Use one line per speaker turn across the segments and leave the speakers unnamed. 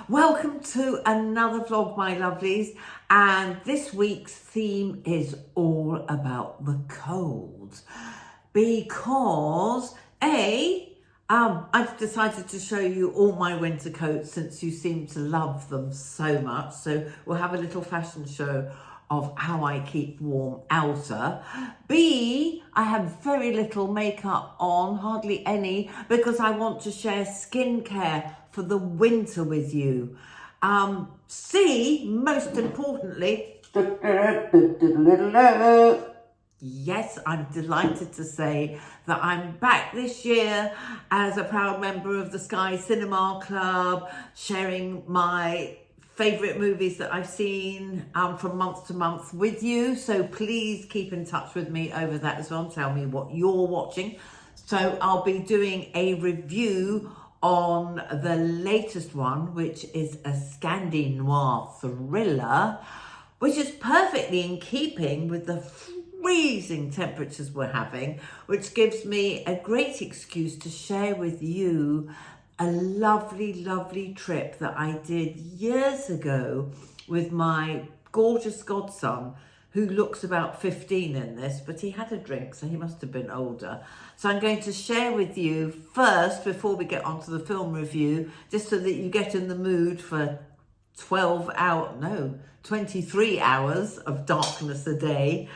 Welcome to another vlog, my lovelies, and this week's theme is all about the cold because I've decided to show you all my winter coats since you seem to love them so much. So we'll have a little fashion show of how I keep warm outer. B, I have very little makeup on, hardly any, because I want to share skincare for the winter with you. C, most importantly, yes, I'm delighted to say that I'm back this year as a proud member of the Sky Cinema Club, sharing my favourite movies that I've seen from month to month with you. So please keep in touch with me over that as well. Tell me what you're watching. So I'll be doing a review on the latest one, which is a Scandi noir thriller, which is perfectly in keeping with the freezing temperatures we're having, which gives me a great excuse to share with you a lovely trip that I did years ago with my gorgeous godson, who looks about 15 in this, but he had a drink, so he must have been older. So I'm going to share with you first, before we get onto the film review, just so that you get in the mood for 23 hours of darkness a day,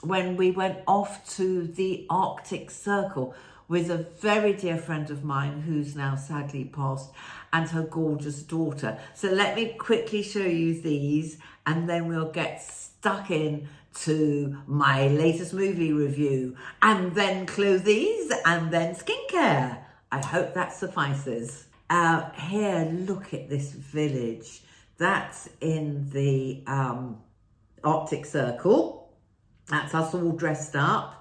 when we went off to the Arctic Circle with a very dear friend of mine who's now sadly passed, and her gorgeous daughter. So let me quickly show you these, and then we'll get stuck in to my latest movie review, and then clothies, and then skincare. I hope that suffices. Here, look at this village. That's in the Arctic Circle. That's us all dressed up.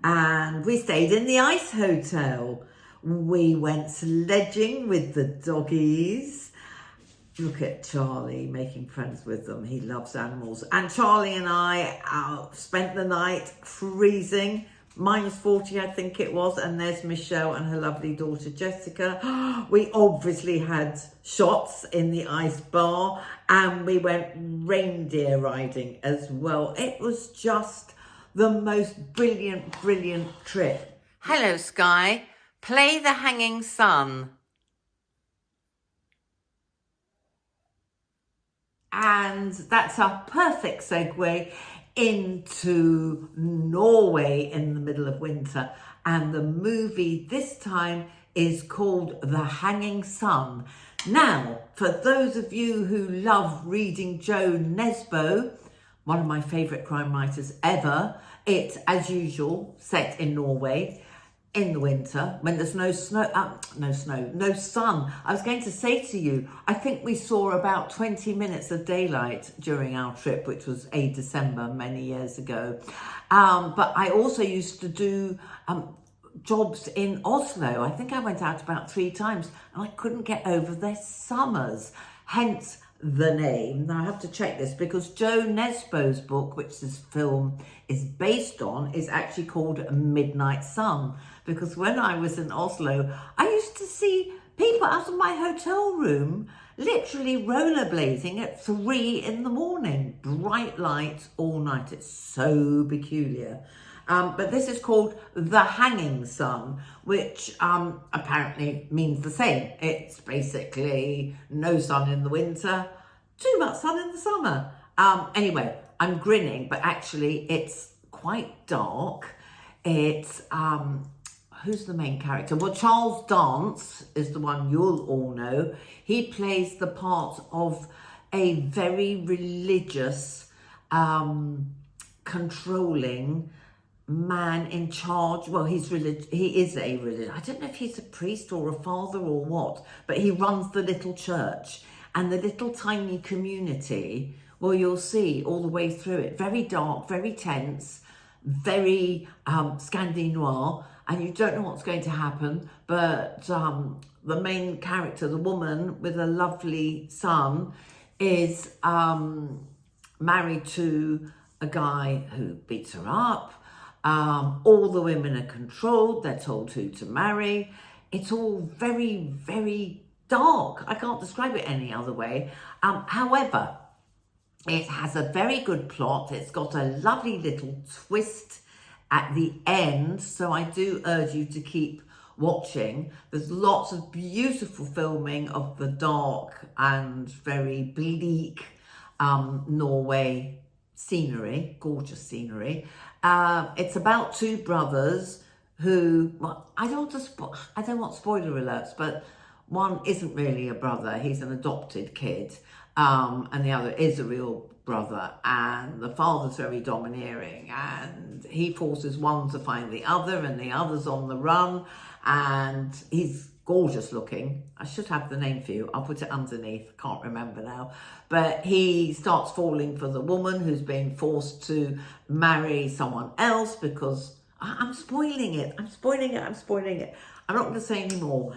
And we stayed in the ice hotel. We went sledging with the doggies. Look at Charlie making friends with them. He loves animals. And Charlie and I spent the night freezing, -40 I think it was. And there's Michelle and her lovely daughter Jessica. We obviously had shots in the ice bar, and we went reindeer riding as well. It was just the most brilliant trip. Hello, Sky. Play the Hanging Sun. And that's a perfect segue into Norway in the middle of winter. And the movie this time is called The Hanging Sun. Now, for those of you who love reading Jo Nesbø, one of my favourite crime writers ever, it's, as usual, set in Norway in the winter when there's no sun. I was going to say to you, I think we saw about 20 minutes of daylight during our trip, which was December many years ago. But I also used to do jobs in Oslo. I think I went out about 3 times, and I couldn't get over their summers. Hence the name. Now I have to check this, because Jo Nesbø's book, which this film is based on, is actually called Midnight Sun, because when I was in Oslo, I used to see people out of my hotel room literally rollerblading at 3 in the morning, bright lights all night. It's so peculiar. But this is called The Hanging Sun, which apparently means the same. It's basically no sun in the winter, too much sun in the summer. Anyway, I'm grinning, but actually it's quite dark. It's, who's the main character? Well, Charles Dance is the one you'll all know. He plays the part of a very religious, controlling man in charge. Well, he is a religious, I don't know if he's a priest or a father or what, but he runs the little church and the little tiny community. Well, you'll see all the way through it, very dark, very tense, very Scandi noir, and you don't know what's going to happen. But the main character, the woman with a lovely son, is married to a guy who beats her up. All the women are controlled. They're told who to marry. It's all very dark. I can't describe it any other way. However, it has a very good plot. It's got a lovely little twist at the end, so I do urge you to keep watching. There's lots of beautiful filming of the dark and very bleak Norway scenery, gorgeous scenery. It's about two brothers who, well, I don't want spoiler alerts, but one isn't really a brother, he's an adopted kid, and the other is a real brother, and the father's very domineering, and he forces one to find the other, and the other's on the run, and he's gorgeous looking. I should have the name for you, I'll put it underneath, can't remember now. But he starts falling for the woman who's being forced to marry someone else because I'm spoiling it. I'm not going to say any more.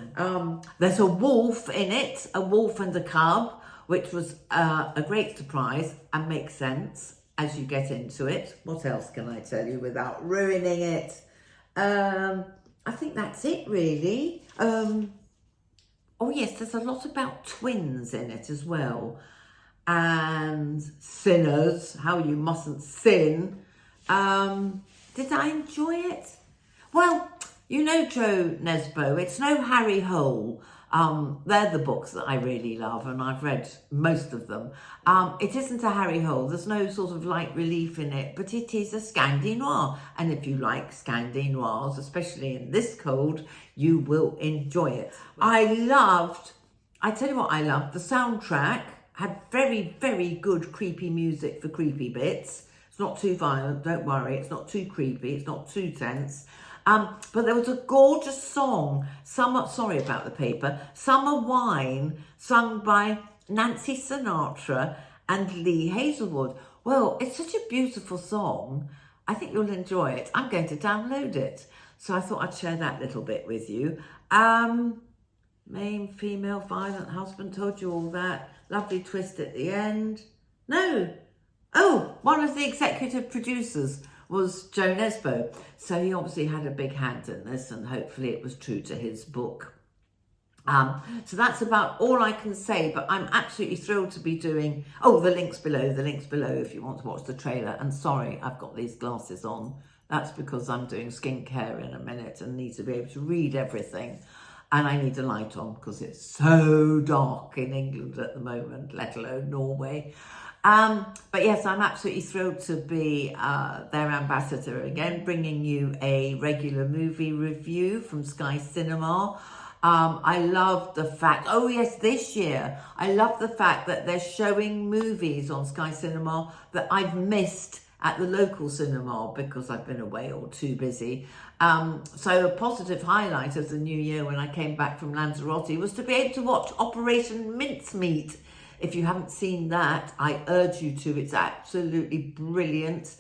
There's a wolf in it, a wolf and a cub, which was a great surprise and makes sense as you get into it. What else can I tell you without ruining it? I think that's it, really. Oh yes, there's a lot about twins in it as well. And sinners, how you mustn't sin. Did I enjoy it? Well, you know Joe Nesbo, it's no Harry Hole. They're the books that I really love, and I've read most of them. It isn't a Harry Hole, there's no sort of light relief in it, but it is a Scandi Noir. And if you like Scandi Noirs, especially in this cold, you will enjoy it. I tell you what I loved, the soundtrack had very, very good creepy music for creepy bits. It's not too violent, don't worry, it's not too creepy, it's not too tense. But there was a gorgeous song, sorry about the paper, Summer Wine, sung by Nancy Sinatra and Lee Hazelwood. Well, it's such a beautiful song. I think you'll enjoy it. I'm going to download it. So I thought I'd share that little bit with you. Main female violent husband, told you all that. Lovely twist at the end. No. Oh, one of the executive producers was Joe Nesbo. So he obviously had a big hand in this, and hopefully it was true to his book. So that's about all I can say, but I'm absolutely thrilled to be doing, the links below if you want to watch the trailer. And sorry, I've got these glasses on. That's because I'm doing skincare in a minute and need to be able to read everything. And I need a light on because it's so dark in England at the moment, let alone Norway. But yes, I'm absolutely thrilled to be their ambassador again, bringing you a regular movie review from Sky Cinema. I love the fact, this year, I love the fact that they're showing movies on Sky Cinema that I've missed at the local cinema because I've been away or too busy. So a positive highlight of the new year when I came back from Lanzarote was to be able to watch Operation Mincemeat. If you haven't seen that, I urge you to. It's absolutely brilliant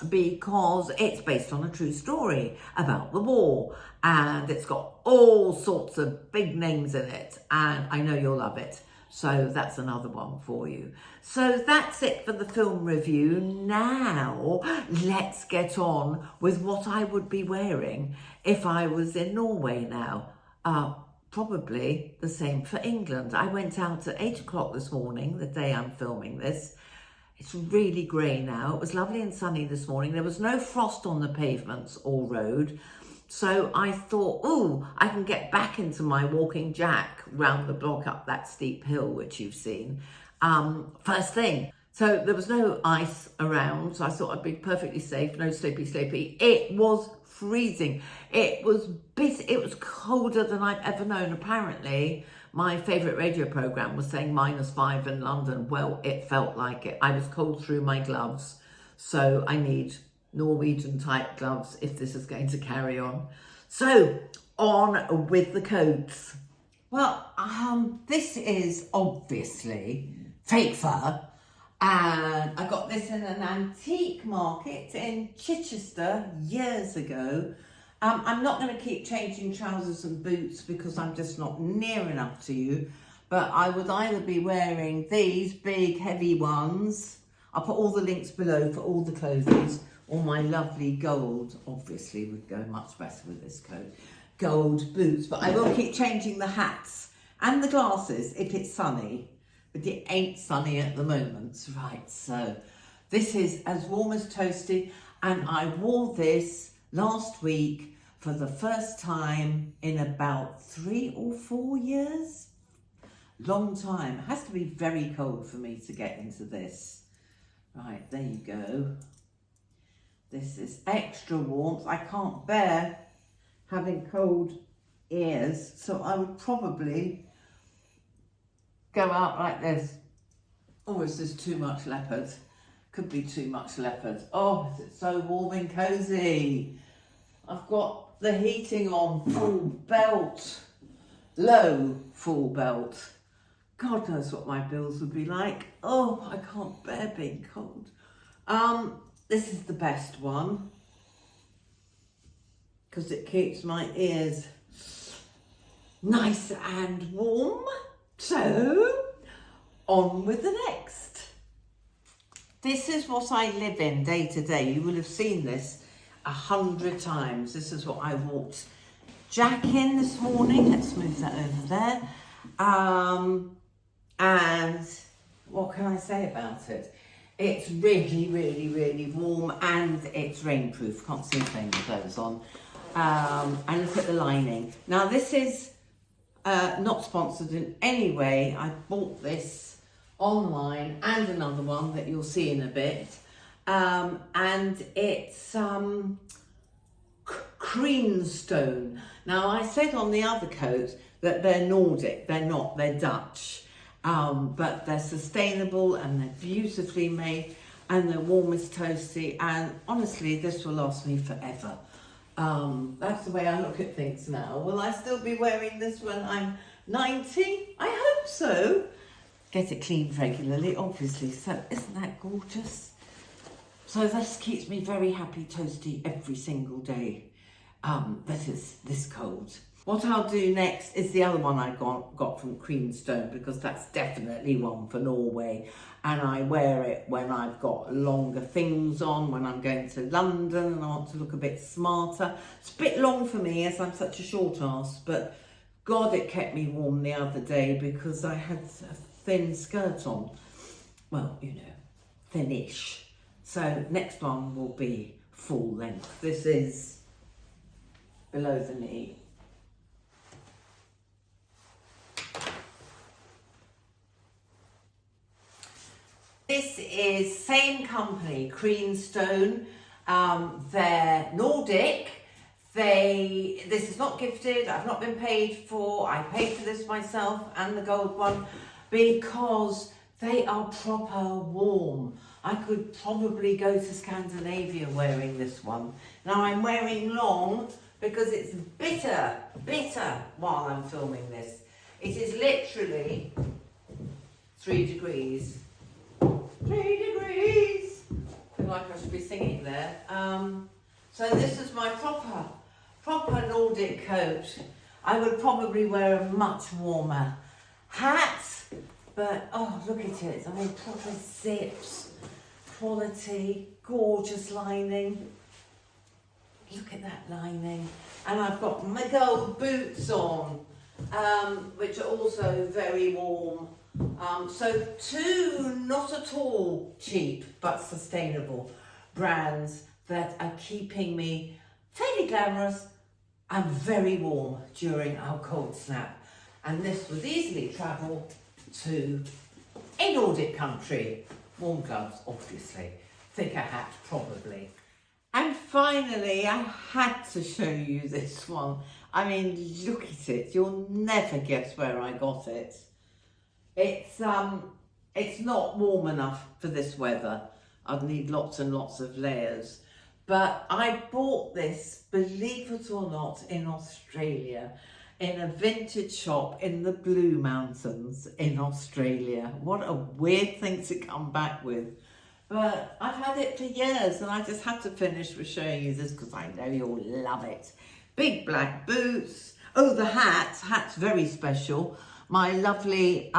because it's based on a true story about the war, and it's got all sorts of big names in it, and I know you'll love it. So that's another one for you. So that's it for the film review. Now let's get on with what I would be wearing if I was in Norway now. Probably the same for England. I went out at 8 o'clock this morning, the day I'm filming this. It's really grey now. It was lovely and sunny this morning. There was no frost on the pavements or road. So I thought, I can get back into my walking jack round the block up that steep hill, which you've seen, first thing. So there was no ice around, so I thought I'd be perfectly safe, no slippy. It was freezing. It was colder than I've ever known. Apparently, my favourite radio programme was saying -5 in London. Well, it felt like it. I was cold through my gloves, so I need Norwegian type gloves if this is going to carry on. So on with the coats. Well, this is obviously fake fur, and I got this in an antique market in Chichester years ago. I'm not going to keep changing trousers and boots because I'm just not near enough to you, but I would either be wearing these big heavy ones. I'll put all the links below for all the clothing. Or my lovely gold, obviously would go much better with this coat, gold boots. But I will keep changing the hats and the glasses if it's sunny, but it ain't sunny at the moment. Right, so this is as warm as toasty, and I wore this last week for the first time in about 3 or 4 years. Long time. It has to be very cold for me to get into this. Right, there you go. This is extra warmth. I can't bear having cold ears, so I would probably go out like this. Oh, is this too much leopard? Could be too much leopard. Oh, is it so warm and cozy? I've got the heating on full belt, low full belt. God knows what my bills would be like. Oh, I can't bear being cold. This is the best one because it keeps my ears nice and warm. So, on with the next. This is what I live in day to day. You will have seen this 100 times. This is what I walked Jack in this morning. Let's move that over there. And what can I say about it? It's really, really, really warm, and it's rainproof. Can't see playing with those on. And look at the lining. Now this is not sponsored in any way. I bought this online and another one that you'll see in a bit. And it's creamstone. Now I said on the other coat that they're Nordic. They're not, they're Dutch. But they're sustainable and they're beautifully made and they're warm as toasty, and honestly this will last me forever. That's the way I look at things now. Will I still be wearing this when I'm 90? I hope so. Get it cleaned regularly, obviously, so isn't that gorgeous? So this keeps me very happy toasty every single day that is this cold. What I'll do next is the other one I got from Creamstone, because that's definitely one for Norway, and I wear it when I've got longer things on, when I'm going to London and I want to look a bit smarter. It's a bit long for me as I'm such a short ass, but God, it kept me warm the other day because I had a thin skirt on. Well, you know, thin-ish. So next one will be full length. This is below the knee. This is same company, Creamstone. They're Nordic. This is not gifted. I've not been paid for. I paid for this myself and the gold one because they are proper warm. I could probably go to Scandinavia wearing this one. Now I'm wearing long because it's bitter while I'm filming this. It is literally 3 degrees. 3 degrees. I feel like I should be singing there. So this is my proper Nordic coat. I would probably wear a much warmer hat, but oh, look at it. I mean, proper zips, quality, gorgeous lining. Look at that lining. And I've got my gold boots on, which are also very warm. So 2 not at all cheap but sustainable brands that are keeping me fairly glamorous and very warm during our cold snap. And this would easily travel to a Nordic country. Warm gloves, obviously. Thicker hat, probably. And finally, I had to show you this one. I mean, look at it. You'll never guess where I got it. It's not warm enough for this weather. I'd need lots and lots of layers. But I bought this, believe it or not, in Australia, in a vintage shop in the Blue Mountains in Australia. What a weird thing to come back with. But I've had it for years and I just had to finish with showing you this because I know you'll love it. Big black boots. Oh, the hat's very special. My lovely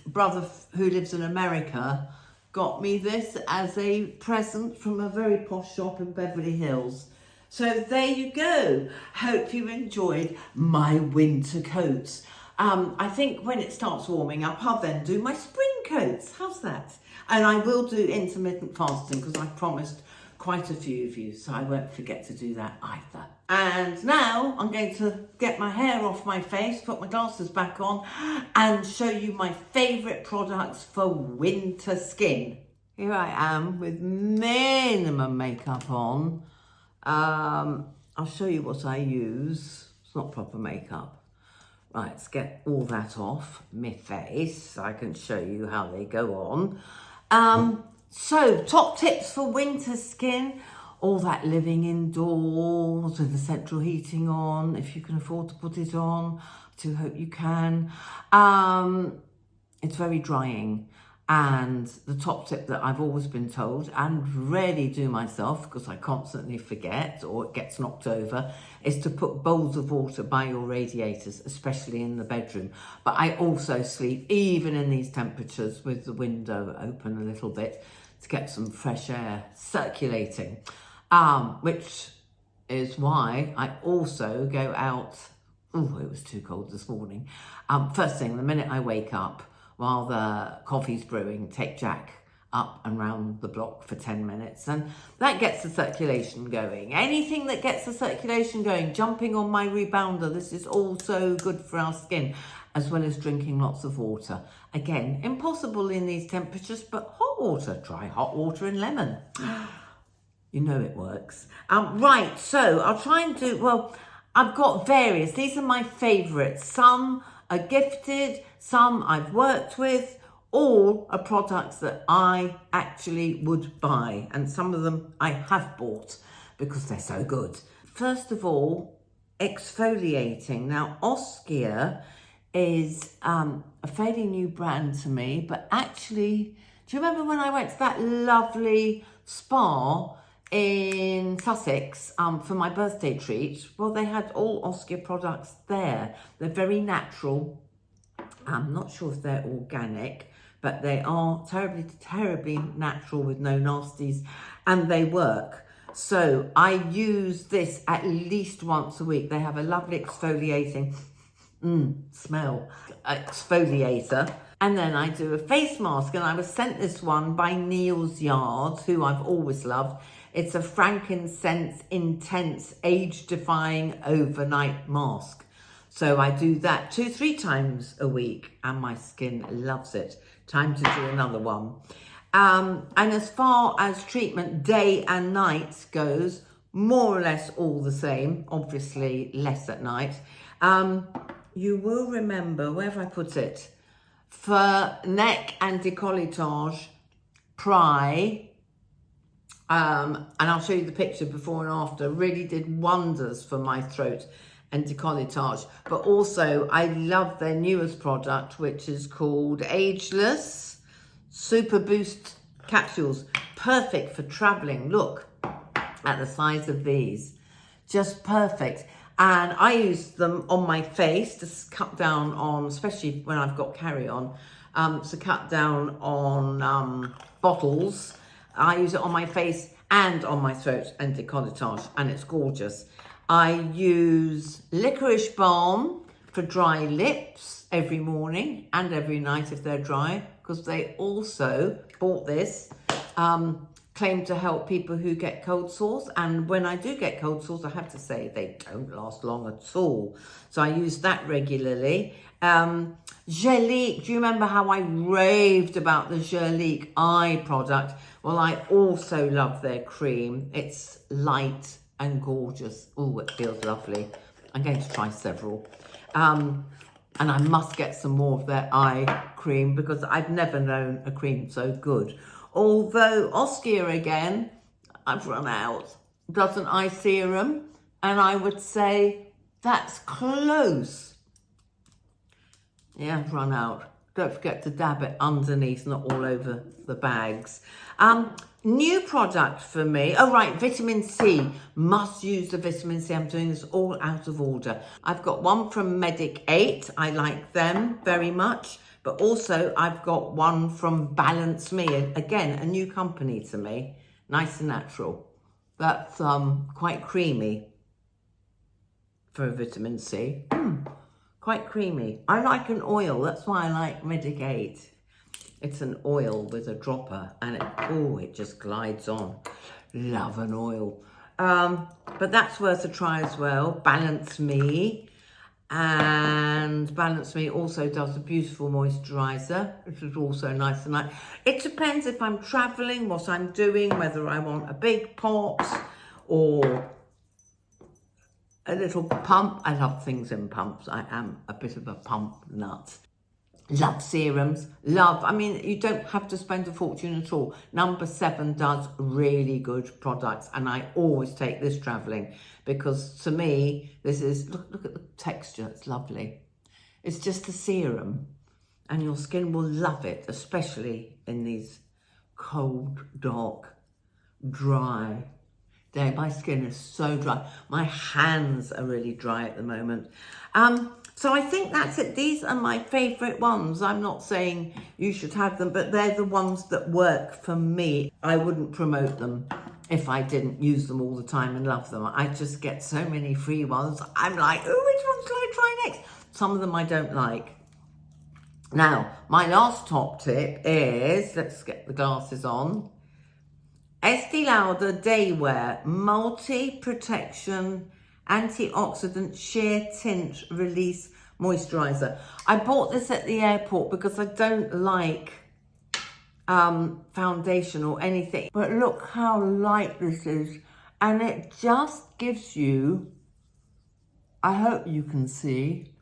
brother who lives in America got me this as a present from a very posh shop in Beverly Hills. So there you go. Hope you enjoyed my winter coats. I think when it starts warming up, I'll then do my spring coats. How's that? And I will do intermittent fasting because I've promised quite a few of you, so I won't forget to do that either. And now I'm going to get my hair off my face, put my glasses back on, and show you my favourite products for winter skin. Here I am with minimum makeup on. I'll show you what I use. It's not proper makeup. Right, let's get all that off my face so I can show you how they go on. So, top tips for winter skin. All that living indoors with the central heating on, if you can afford to put it on. I do hope you can. It's very drying. And the top tip that I've always been told, and rarely do myself because I constantly forget or it gets knocked over, is to put bowls of water by your radiators, especially in the bedroom. But I also sleep, even in these temperatures, with the window open a little bit to get some fresh air circulating, which is why I also go out. Oh, it was too cold this morning. First thing, the minute I wake up, while the coffee's brewing, take Jack up and round the block for 10 minutes. And that gets the circulation going. Anything that gets the circulation going, jumping on my rebounder, this is all so good for our skin, as well as drinking lots of water. Again, impossible in these temperatures, but hot water, try hot water and lemon. You know it works. Right, so I'll try and do, well, I've got various. These are my favourites. Some are gifted, some I've worked with, all are products that I actually would buy, and some of them I have bought because they're so good. First of all, exfoliating. Now, Oskia is a fairly new brand to me, but actually, do you remember when I went to that lovely spa in Sussex for my birthday treat? Well, they had all Oskia products there. They're very natural. I'm not sure if they're organic, but they are terribly natural with no nasties, and they work. So I use this at least once a week. They have a lovely exfoliating smell exfoliator. And then I do a face mask, and I was sent this one by Neil's Yard, who I've always loved. It's a frankincense intense age-defying overnight mask. So I do that 2-3 times a week, and my skin loves it. Time to do another one. And as far as treatment day and night goes, more or less all the same, obviously less at night. You will remember, where have I put it? For neck and décolletage, Pry, and I'll show you the picture before and after, really did wonders for my throat and décolletage. But also, I love their newest product, which is called Ageless Super Boost Capsules. Perfect for traveling. Look at the size of these. Just perfect. And I use them on my face to cut down on, especially when I've got carry-on, to cut down on bottles. I use it on my face and on my throat and décolletage, and it's gorgeous. I use licorice balm for dry lips every morning and every night if they're dry, because they also bought this, claim to help people who get cold sores. And when I do get cold sores, I have to say they don't last long at all. So I use that regularly. Gelique, do you remember how I raved about the Gelique eye product? Well, I also love their cream. It's light and gorgeous. Oh, it feels lovely. I'm going to try several. And I must get some more of their eye cream because I've never known a cream so good. Although Oskia, again, I've run out, does an eye serum, and I would say that's close. Yeah, I've run out. Don't forget to dab it underneath, not all over the bags. New product for me. Oh, right, vitamin C. Must use the vitamin C. I'm doing this all out of order. I've got one from Medic 8. I like them very much. But also, I've got one from Balance Me. Again, a new company to me. Nice and natural. That's quite creamy for a vitamin C. quite creamy. I like an oil, that's why I like Medigate. It's an oil with a dropper and it just glides on. Love an oil. But that's worth a try as well. Balance Me. And Balance Me also does a beautiful moisturizer, which is also nice and light. It depends if I'm traveling, what I'm doing, whether I want a big pot or a little pump. I love things in pumps. I am a bit of a pump nut. Love serums, I mean, you don't have to spend a fortune at all. Number 7 does really good products, and I always take this traveling because to me, this is, look at the texture, it's lovely. It's just a serum and your skin will love it, especially in these cold, dark, dry days. My skin is so dry. My hands are really dry at the moment. So I think that's it. These are my favourite ones. I'm not saying you should have them, but they're the ones that work for me. I wouldn't promote them if I didn't use them all the time and love them. I just get so many free ones. I'm like, oh, which ones can I try next? Some of them I don't like. Now, my last top tip is, let's get the glasses on. Estee Lauder Day Wear Multi-Protection Antioxidant Sheer Tint Release Moisturizer. I bought this at the airport because I don't like foundation or anything. But look how light this is. And it just gives you, I hope you can see.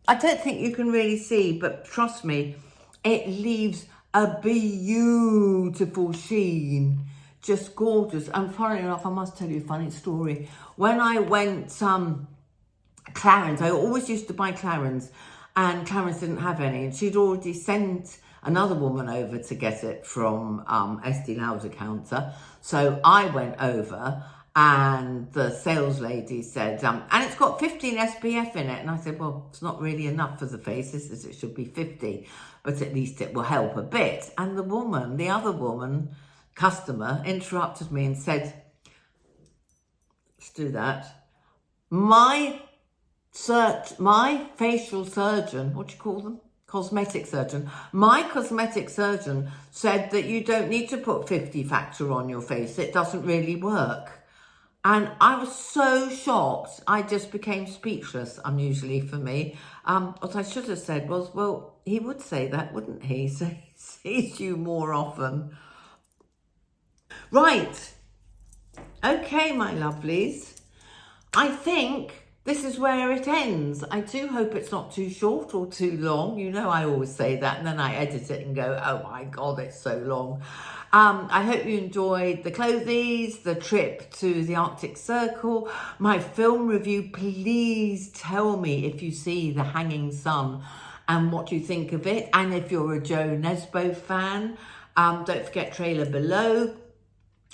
I don't think you can really see, but trust me, it leaves a beautiful sheen. Just gorgeous. And funny enough, I must tell you a funny story. When I went Clarins, I always used to buy Clarins, and Clarins didn't have any, and she'd already sent another woman over to get it from Estee Lauder counter. So I went over, and the sales lady said, and it's got 15 SPF in it. And I said, well, it's not really enough for the face. It should be 50, but at least it will help a bit. And the other woman, customer, interrupted me and said, let's do that. My facial surgeon, what do you call them? Cosmetic surgeon. My cosmetic surgeon said that you don't need to put 50 factor on your face. It doesn't really work. And I was so shocked. I just became speechless, unusually for me. What I should have said was, well, he would say that, wouldn't he? So he sees you more often. Right. Okay, my lovelies. I think this is where it ends. I do hope it's not too short or too long. You know I always say that, and then I edit it and go, oh my God, it's so long. I hope you enjoyed the clothies, the trip to the Arctic Circle, my film review. Please tell me if you see The Hanging Sun and what you think of it. And if you're a Joe Nesbo fan, don't forget trailer below.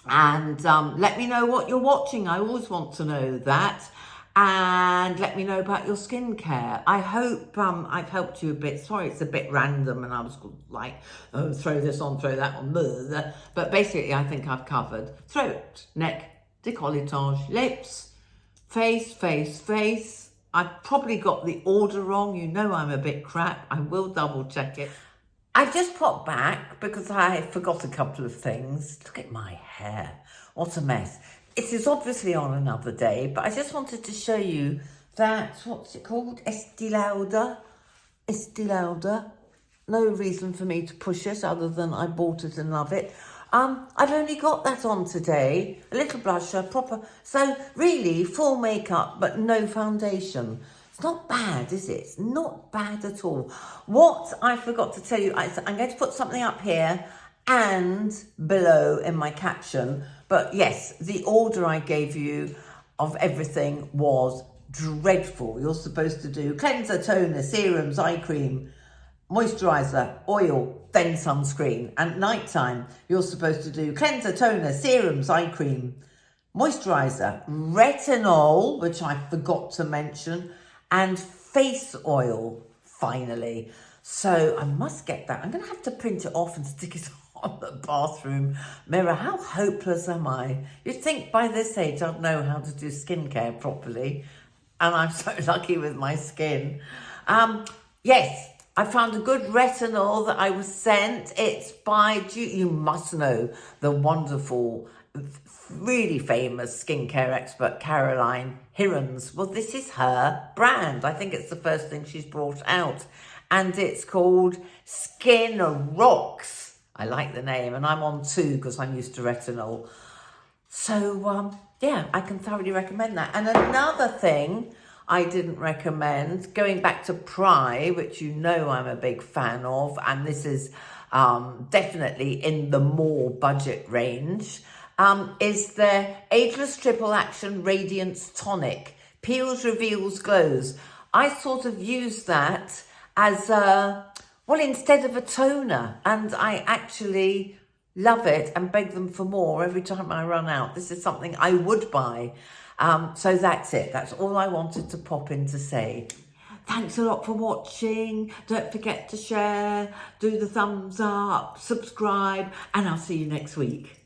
And let me know what you're watching. I always want to know that. And let me know about your skincare. I hope I've helped you a bit. Sorry, it's a bit random and I was like, oh, throw this on, throw that on. But basically, I think I've covered throat, neck, décolletage, lips, face. I've probably got the order wrong. You know I'm a bit crap. I will double check it. I've just popped back because I forgot a couple of things. Look at my hair. What a mess. It is obviously on another day, but I just wanted to show you that, what's it called? Estee Lauder. No reason for me to push it other than I bought it and love it. I've only got that on today. A little blusher, proper. So really, full makeup, but no foundation. It's not bad, is it? It's not bad at all. What I forgot to tell you, I'm going to put something up here and below in my caption. But yes, the order I gave you of everything was dreadful. You're supposed to do cleanser, toner, serums, eye cream, moisturizer, oil, then sunscreen. And at night time, you're supposed to do cleanser, toner, serums, eye cream, moisturizer, retinol, which I forgot to mention, and face oil, finally. So I must get that. I'm going to have to print it off and stick it on the bathroom mirror. How hopeless am I? You'd think by this age I'd know how to do skincare properly. and I'm so lucky with my skin. Yes, I found a good retinol that I was sent. It's by, you must know, the wonderful, really famous skincare expert Caroline Hirons. Well, this is her brand. I think it's the first thing she's brought out. And it's called Skin Rocks. I like the name, and I'm on 2 because I'm used to retinol. So, yeah, I can thoroughly recommend that. And another thing I didn't recommend, going back to Pry, which you know I'm a big fan of, and this is definitely in the more budget range, is their Ageless Triple Action Radiance Tonic. Peels, reveals, glows. I sort of use that as well, instead of a toner, and I actually love it and beg them for more every time I run out. This is something I would buy. So that's it. That's all I wanted to pop in to say. Thanks a lot for watching. Don't forget to share, do the thumbs up, subscribe, and I'll see you next week.